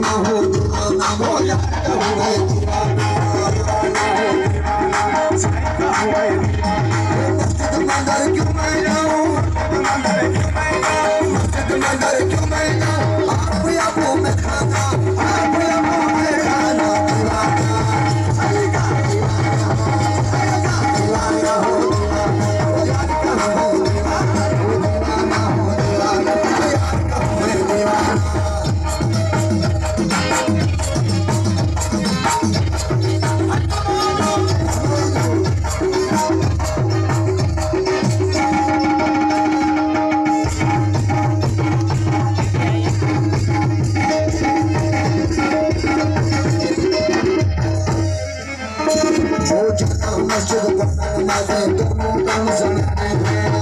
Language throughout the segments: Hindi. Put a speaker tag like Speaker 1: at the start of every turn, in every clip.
Speaker 1: दीवाना हो दीवाना हो यार का हुआ दीवाना मस्जिद मंदिर क्यों मैं जाऊं मस्जिद मंदिर क्यों मैं जाऊं आप या वो मैं खाना आप या वो मैं खाना दीवाना दीवाना हो यार का हो दीवाना हो दीवाना यार का हो दीवाना मस्जिद पढ़ना नमाज़ें दोनों काम सुनाने हैं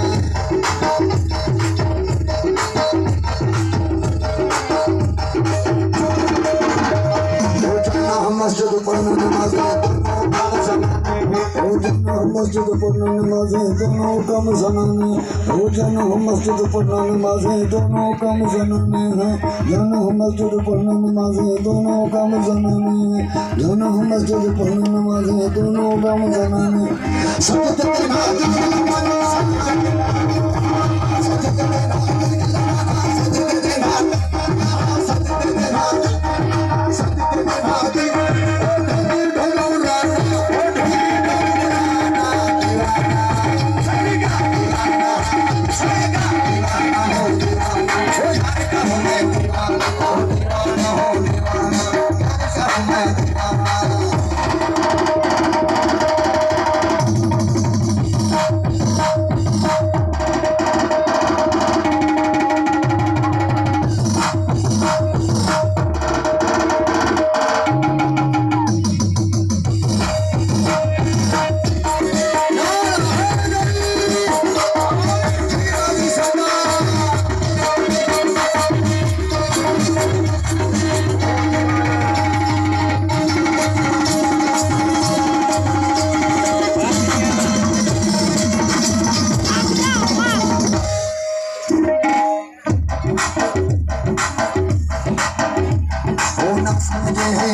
Speaker 1: मस्जिद पढ़ना नमाज़ें दोनों काम सुनाने रोजाना मस्जिद पढ़ना नमाज़ें दोनों काम सुनाने रोजाना मस्जिद पढ़ना नमाज़ें दोनों काम सुनाने हैं जाना मस्जिद पढ़ना नमाज़ें दोनों काम सुनाने हैं जाना मस्जिद पढ़ना नमाज़ें दोनों काम सुनाने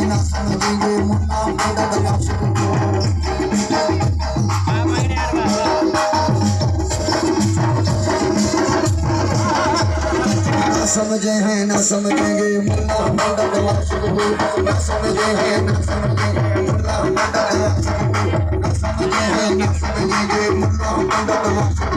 Speaker 1: ना समझेंगे मुन्ना मुंडा दलाश को ना समझे हैं ना समझेंगे मुन्ना मुंडा दलाश को ना समझे हैं ना समझेंगे मुन्ना मुंडा दलाश को ना समझे हैं ना समझेंगे मुन्ना मुंडा दलाश को